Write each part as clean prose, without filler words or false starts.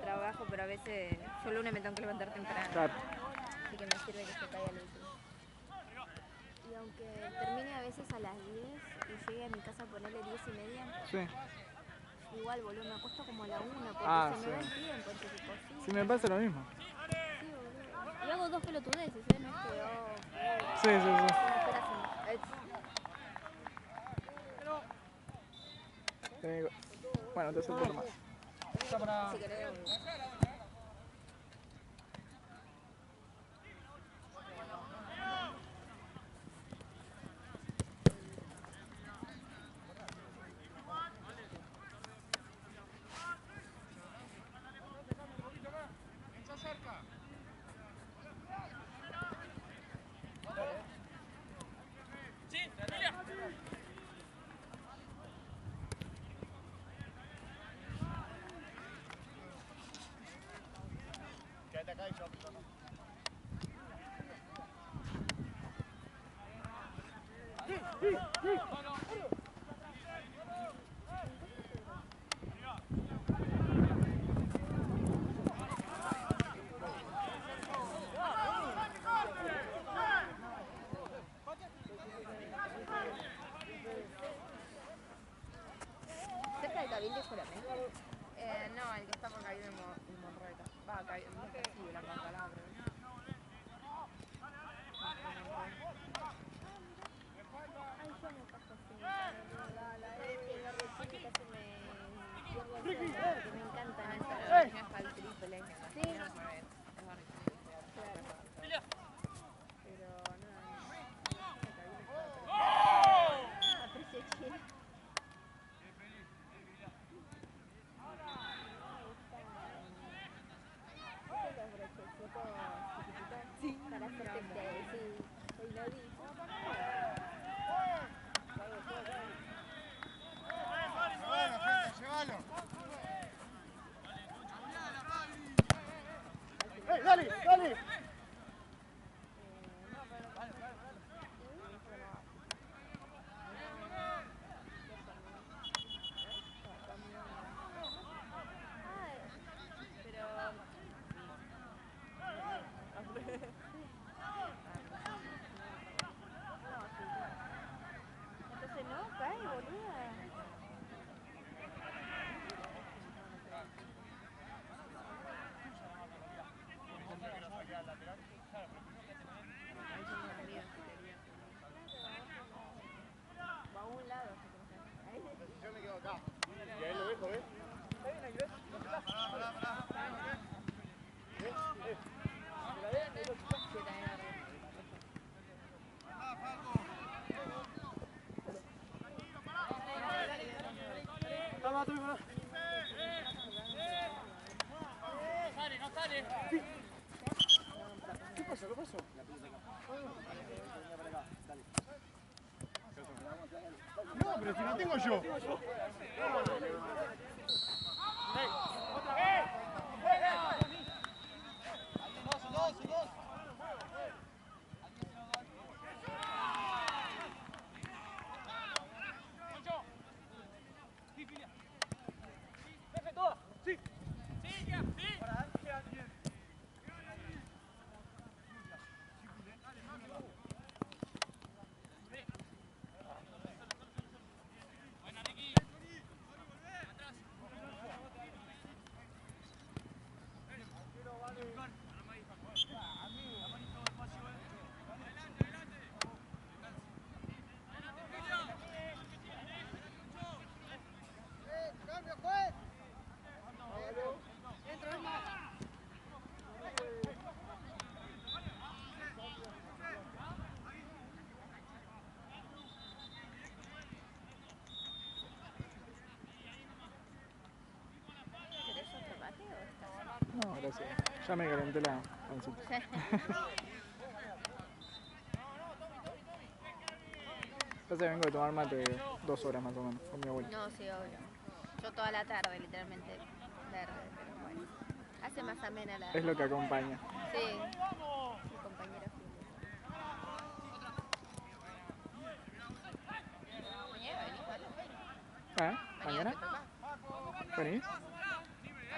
trabajo, pero a veces yo el lunes me tengo que levantar temprano. Claro. Así que me sirve que se caiga el último. Y aunque termine a veces a las 10 y llegue a mi casa a ponerle 10:30, Sí. igual, boludo, me acuesto como a la 1 porque se me va el tiempo entre que cocino. Sí, me pasa lo mismo. Sí, boludo. Y hago 2 pelotudeces, ¿eh? No es que Sí, sí, sí. Bueno, te hace el turno más. Si querés, Quédate acá y yo. ¿cerca de Cabildo y Juramento? No, el que está por Cabildo y Monroeta. Va, Cabildo, sí, de la Pantalabre. Ay, yo me paso así. Que me encantan esas. Me al triple. Sí. Claro. Pero no. Aprecio Chile. Los brochecitos chiquititos. Sí. Para hacerte sí, bailadito. Bueno, gente, llévalo. ¡Dale, dale! Entonces no, cae, boluda. Va a un lado. Yo me quedo acá. Y ahí lo dejo, ¿ves? Está bien, ahí ves. Vamos, tú, vamos. No sale. ¿Qué pasó? ¿Qué pasó? No, pero si no tengo yo. Dos. Sí. ¿Querés otro mate o estás? No, gracias. Ya me calenté la pancita. Entonces vengo de tomar mate 2 horas más o menos con mi abuela. No, sí, obvio. Yo toda la tarde, literalmente, verde, pero bueno. Hace más amena la... Es lo que acompaña. Sí. Mi compañera Julia. Mañana venís, ¿vale? ¿Mañana? te toca. ¿Venís? ¿A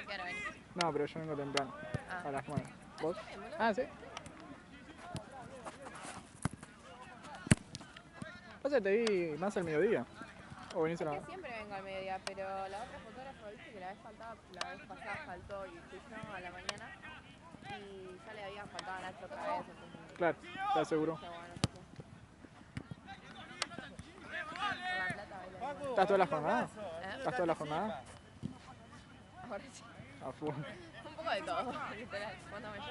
qué hora venís? No, pero yo vengo temprano. Ah. A las 9. ¿Vos? Está bien, boludo. Ah, ¿sí? Pasa que te vi más al mediodía. O venís a Es la... que siempre vengo al mediodía, pero la otra fotógrafa, viste que la vez pasada faltó y fui yo a la mañana y ya le había faltado a Nacho otra vez, entonces Claro, ¿estás seguro? dije, bueno, no sé qué. Por La Plata bailando. ¿Estás toda la jornada? ¿Eh? ¿Estás toda la jornada? Ahora sí. A full. Un poco de todo, literal. Cuéntame yo.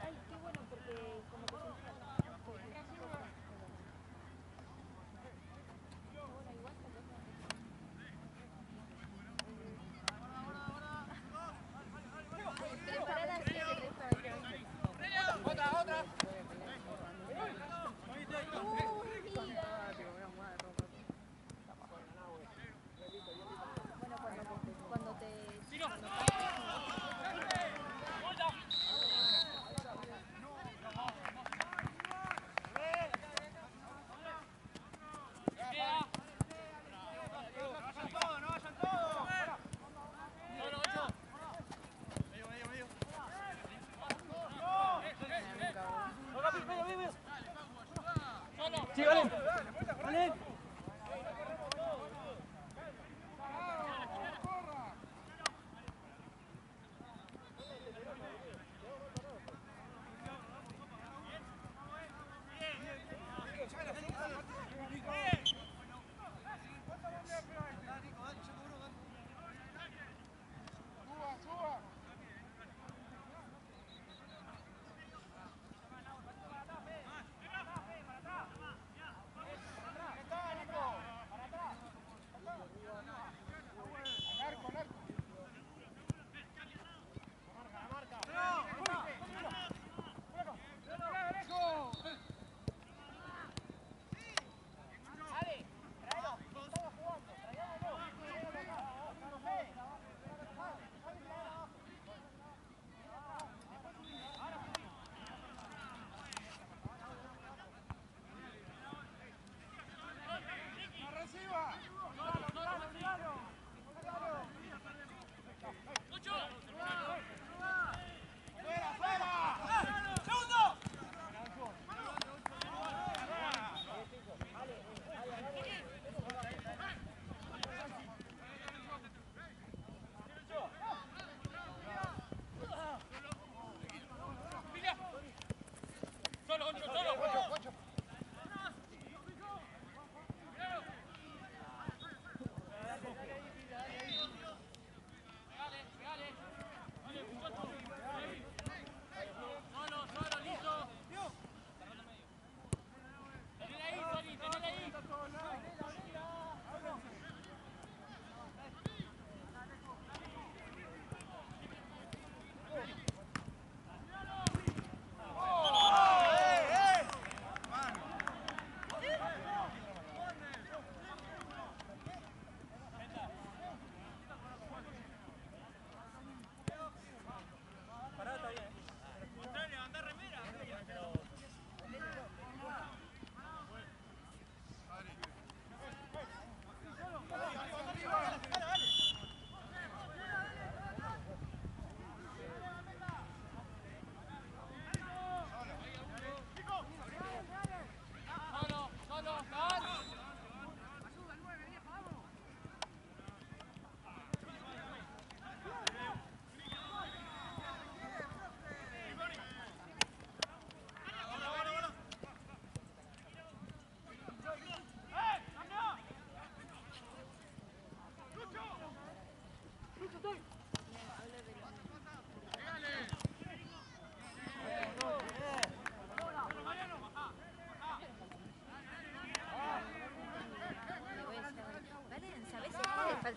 Ay, qué bueno, porque como que preparar así el resto del Otra. bueno, cuando te Sí, vale. Vale.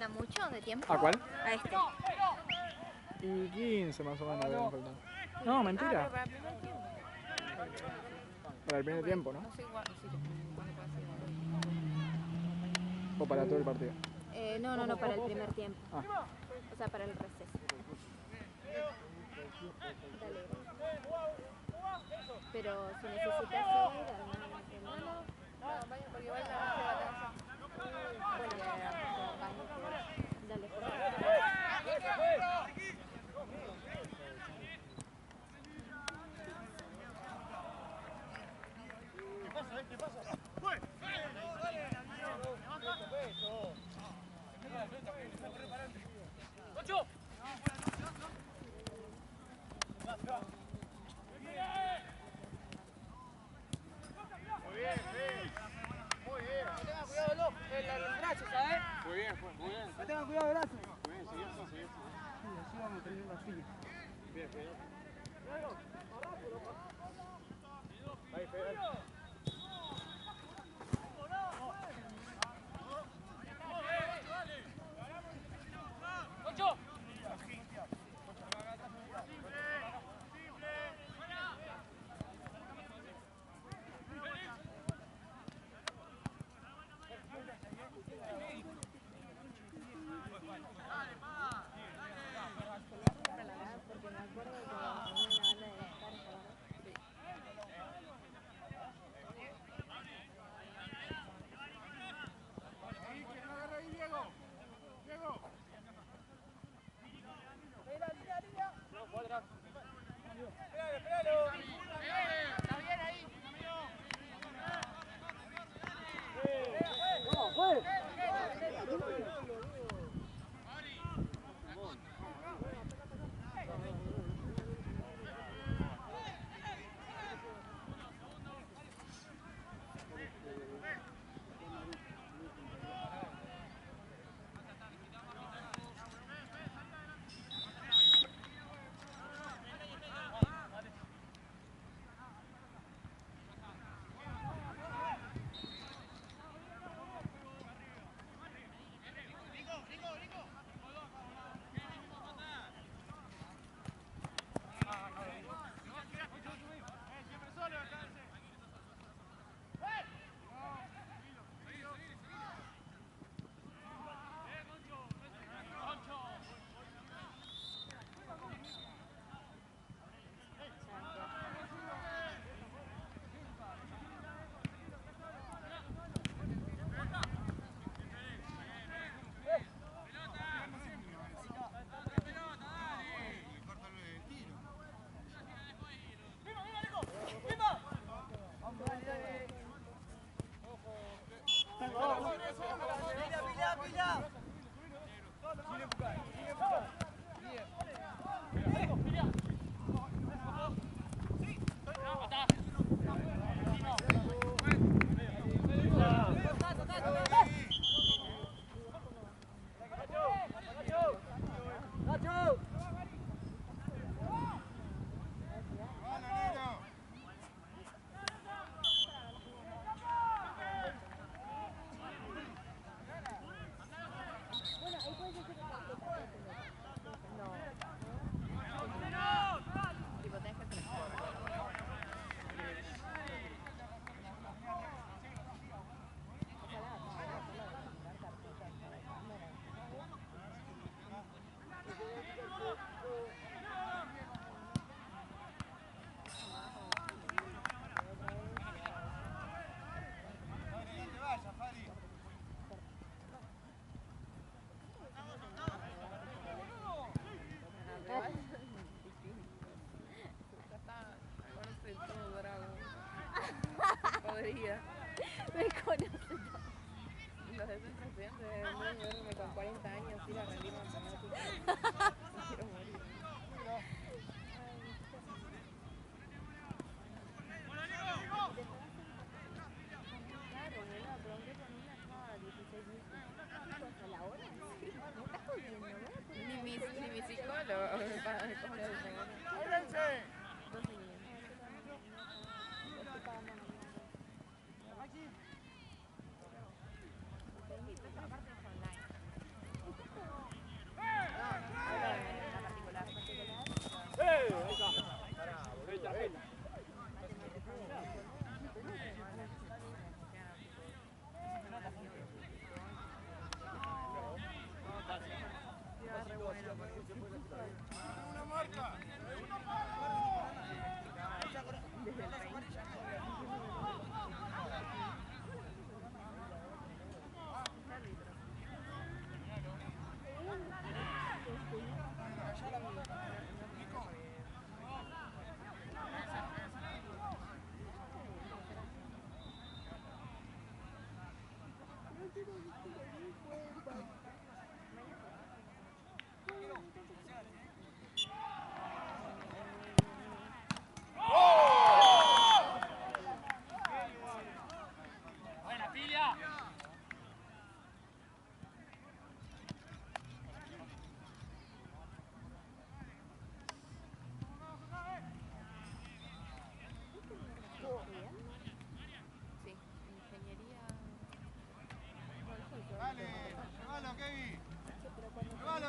falta mucho de tiempo? ¿A cuál? A este. Y 15 más o menos deben faltar. No, mentira. Ah, pero para el primer tiempo. Para el primer tiempo, ¿no? No sé cuándo puede ser. O para todo el partido. No, para el primer tiempo. Ah. O sea, para el receso. Dale. Pero si necesitas ir, No, vaya, porque igual la noche va a tener. dale. ¿Qué pasa? ¡Ocho! Muy bien, sí. Muy bien. Tengan cuidado el brazo, ¿sabes? Muy bien, muy bien. No tengan cuidado el brazo. Muy bien, sigue así, sigue así. Sí, así vamos a tener la silla. Bien, bien. Ahí, Fede. Porque me acuerdo que tenía una banda de descarga.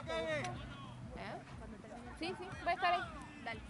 ¿Eh? Sí, sí, va a estar ahí. Dale.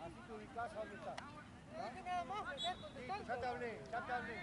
Así te ubicás a dónde estás. Ya te hablé, ya te hablé.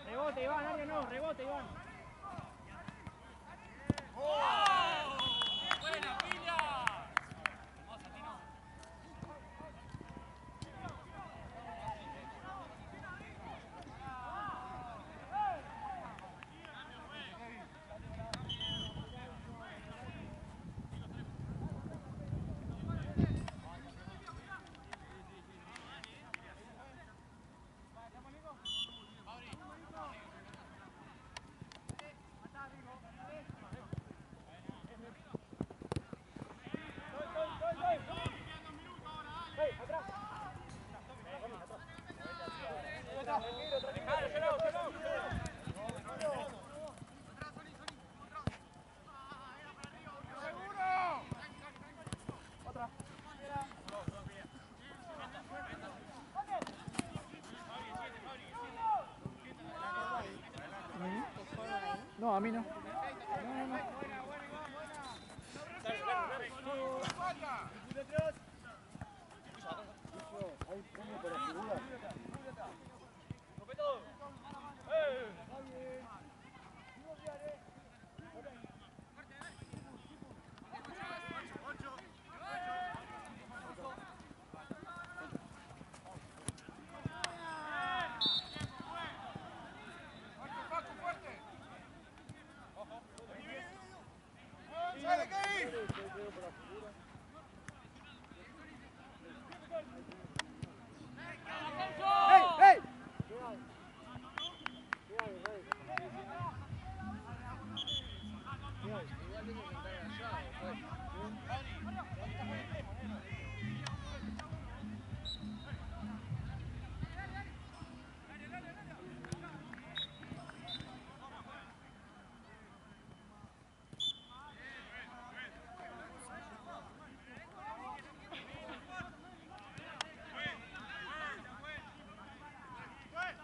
Rebote, Iván, área no, rebote, Iván. ¡Buena, Pila! a mí no.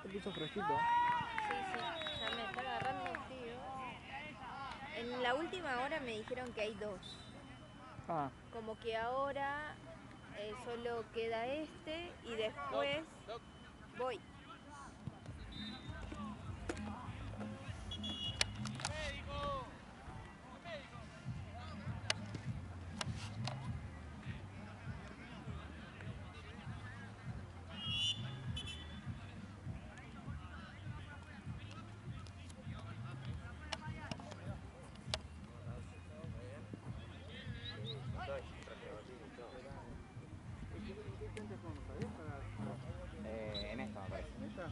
El piso fresquito. Sí, ya me está agarrando frío. En la última hora me dijeron que hay 2. Ah, Como que ahora solo queda este y después voy. En esta me parece. ¿En esta?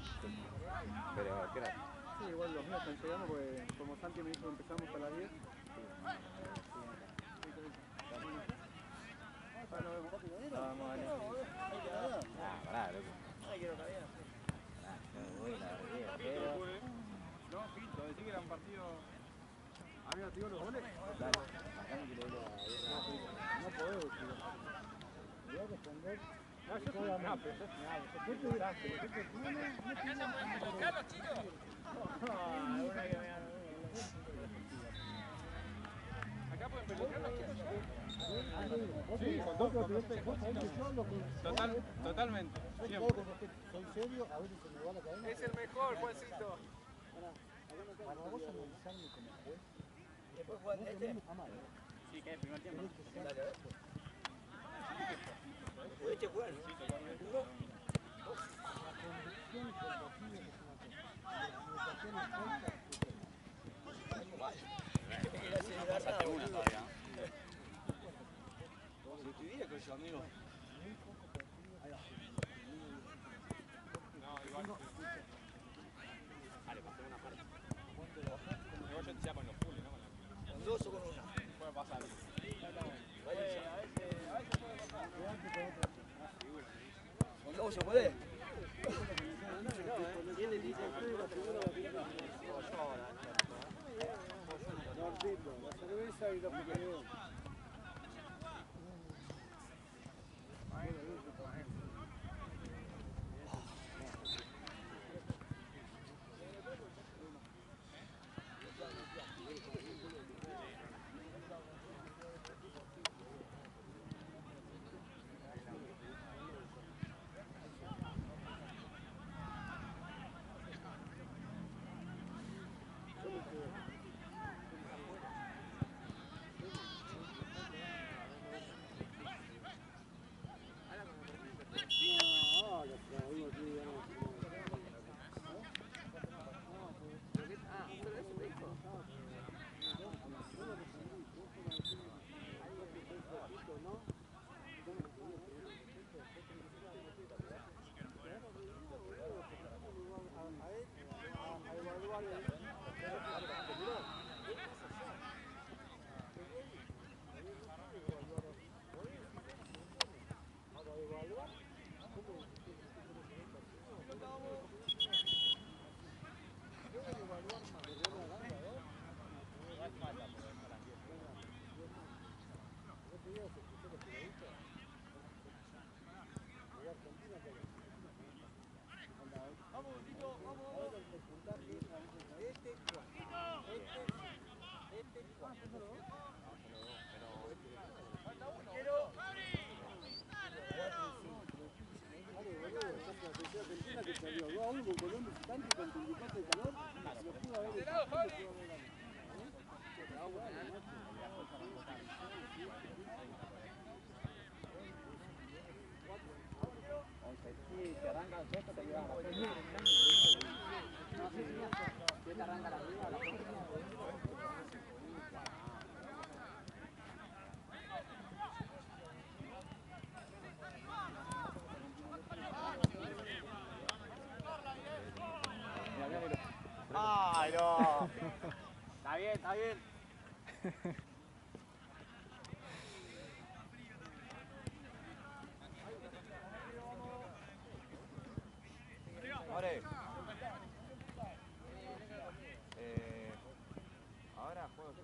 Pero, ¿qué hora? Sí, igual los míos están llegando porque como Santi me dijo que empezamos a las 10. Vamos, dale. Ah, pará, loco. Pará, yo voy, la verdad, pero... No, Pinto, decí que era un partido... Amigo, ¿te digo los goles? Dale, marcame que le doy la No podés, tío. Voy a responder. No, yo soy una pero ¿qué te dirás? ¿Qué te tiene? ¡Carlos, chicos! Acá pueden pelucar los chicos ya. Sí, con todo Totalmente. Siempre. soy serio, a veces se me va la cadena. Es el mejor, Juancito. Para vos analizarme como juez. Después juegan este. Sí, que es el primer tiempo. Dale, a ver. ¿Pudiste jugar? Sí, totalmente. Pasaste una todavía. Si estuviera con su amigo. No, igual. Vale, pasé una parte. Igual yo te sea con los fulls, ¿no? ¿Con dos o con una? Puede pasar. ¿Con dos se puede? La cerveza y los piqueros. uno con color visitante con 34 de calor, lo pudo haber hecho. Sí, si arranca el sexto te llevan a la próxima. No sé si te arranca la arriba, la próxima. ¡Ay, no! Está bien, está bien. Ahora juego yo.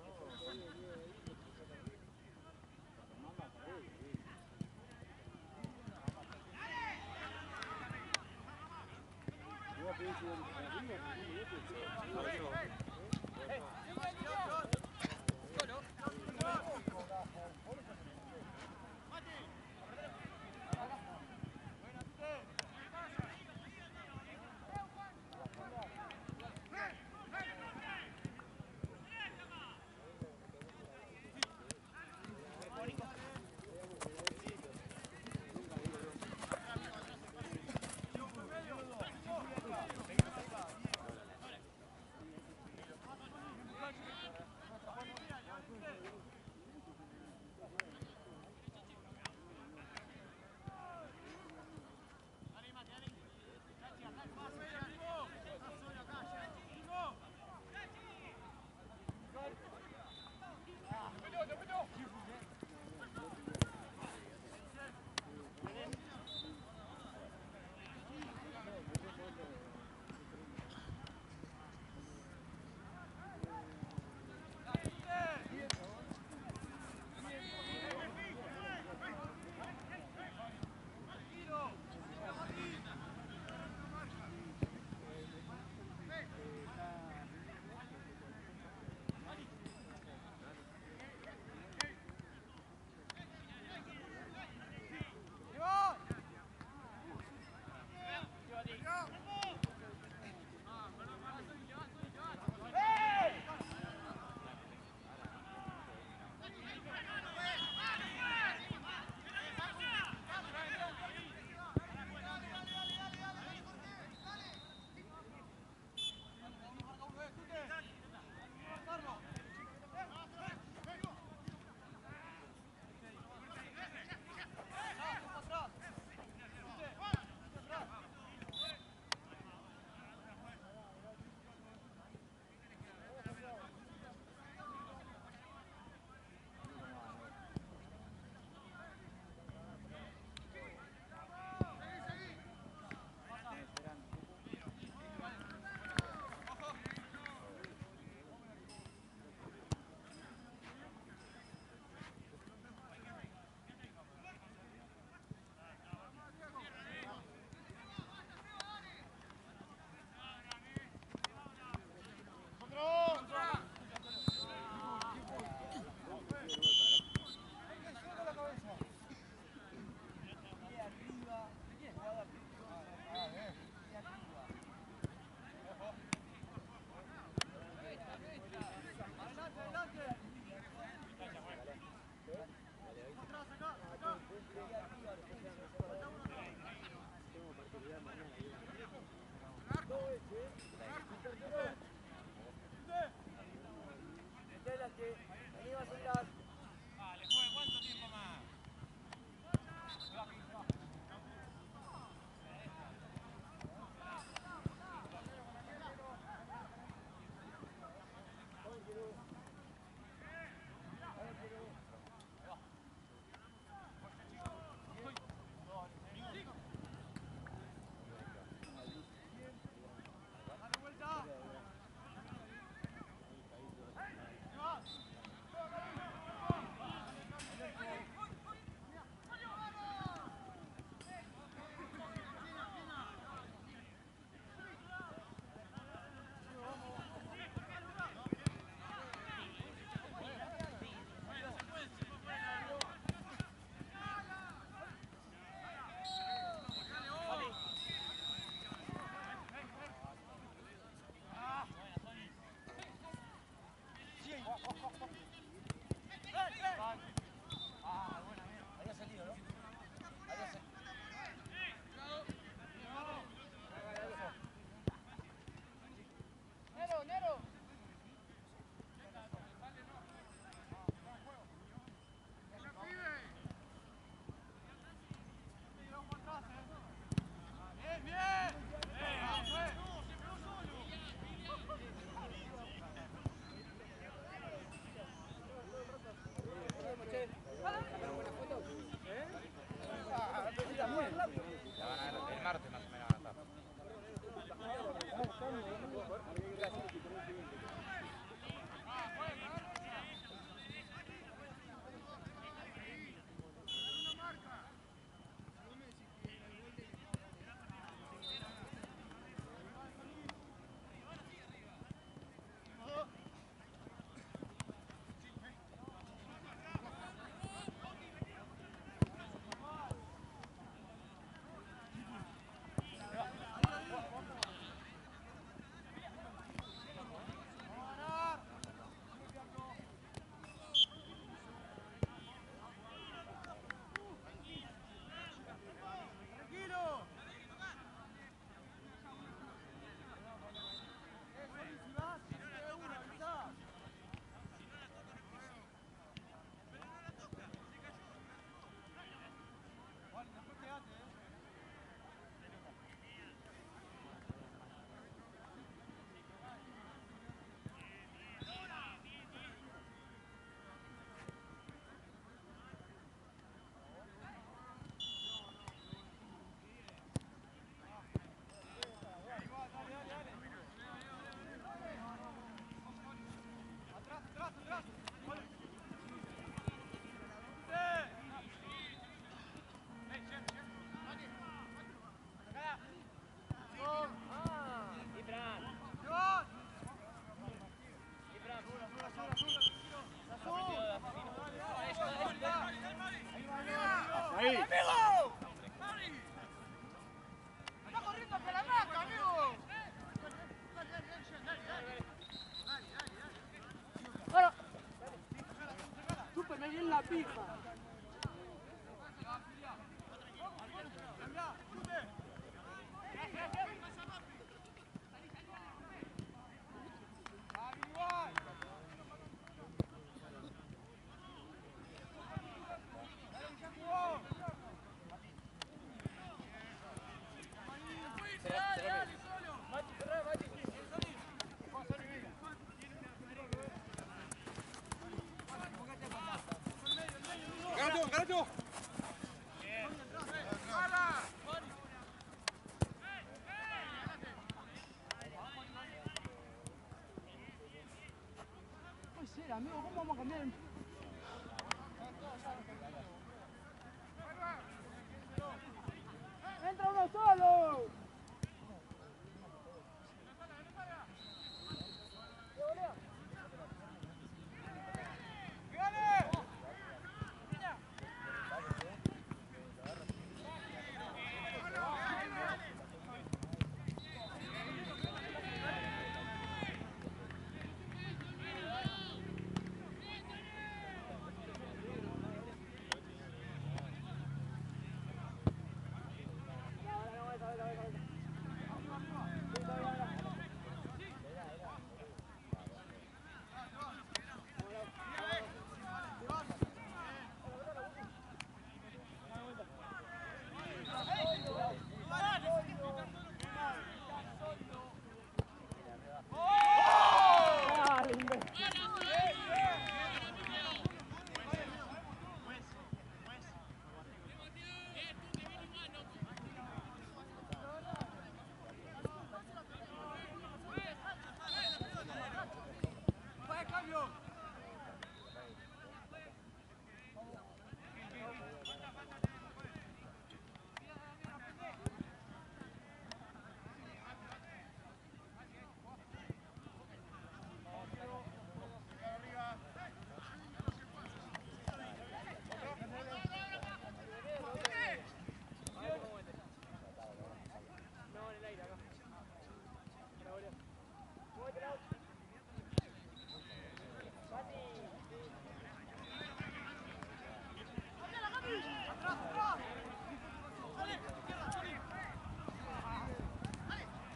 Voy a pedir si La van a ver el martes más o menos van a estar. Ahí. Súper, me viene la pija. ¡Ganacho! Puede ser, amigo, ¿cómo vamos a cambiar? ¡Entra uno solo!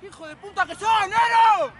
¡Hijo de puta que son, Nero!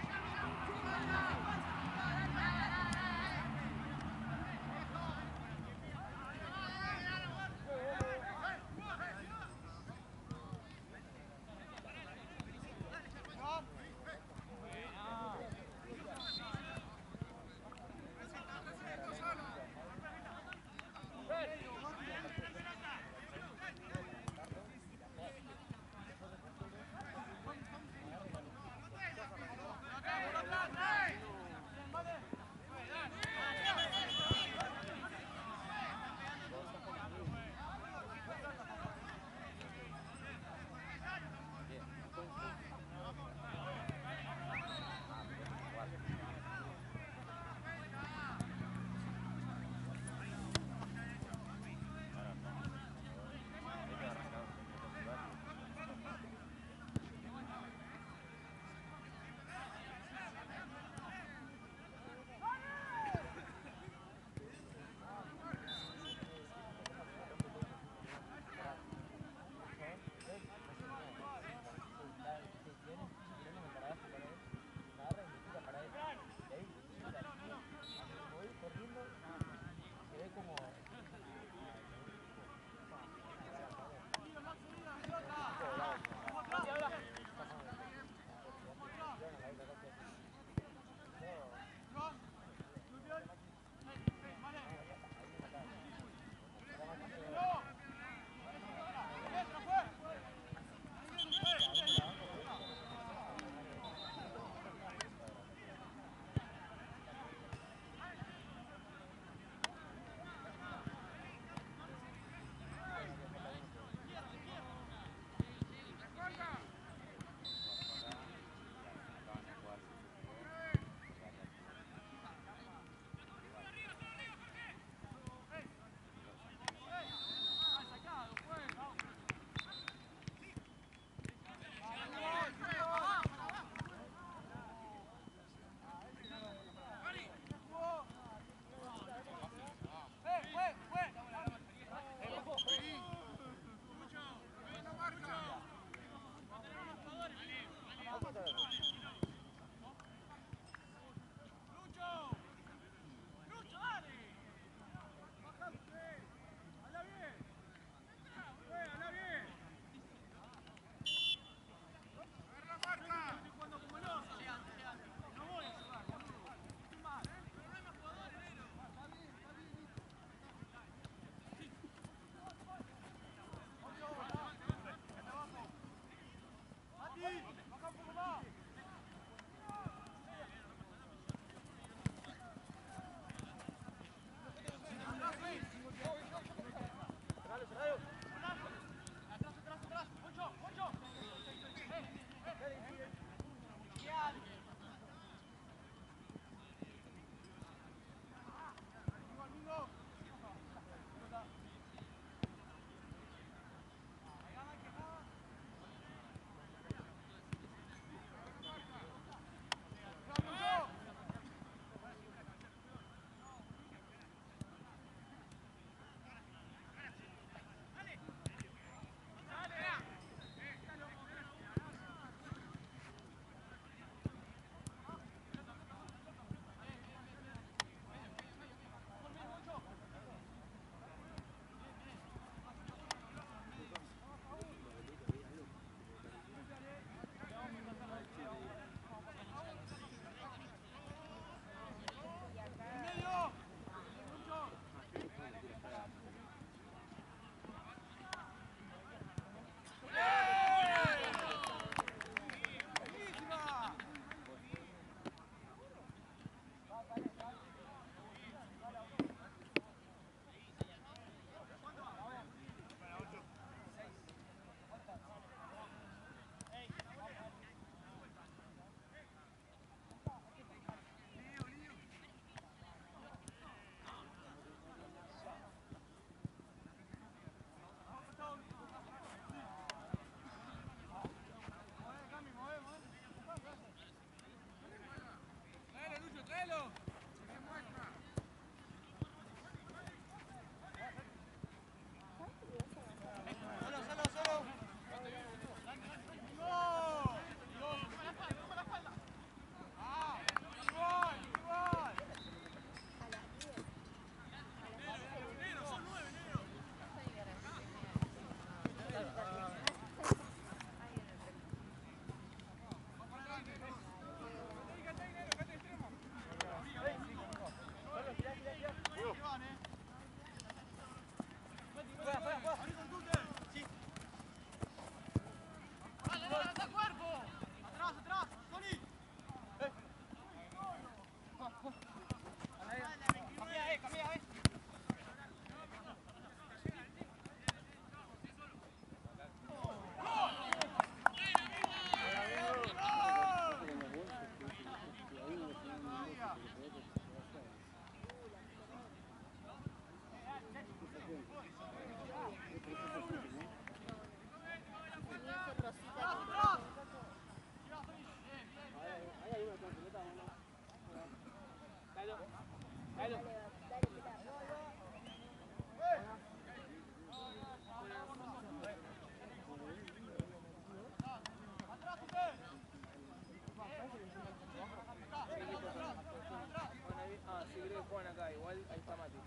Si creo que juegan acá, igual ahí está Mati.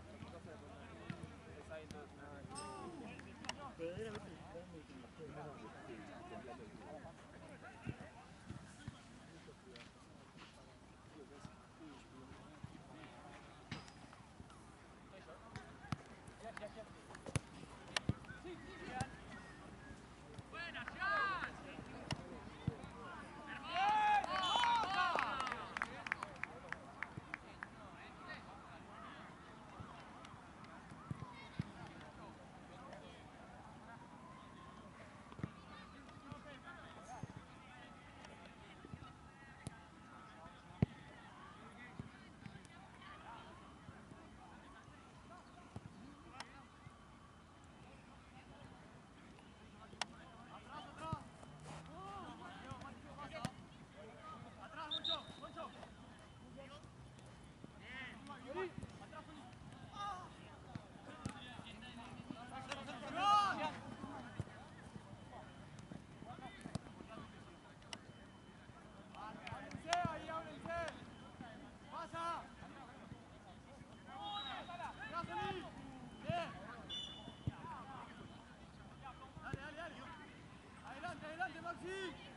Está bien todo. Adelante, Maxi.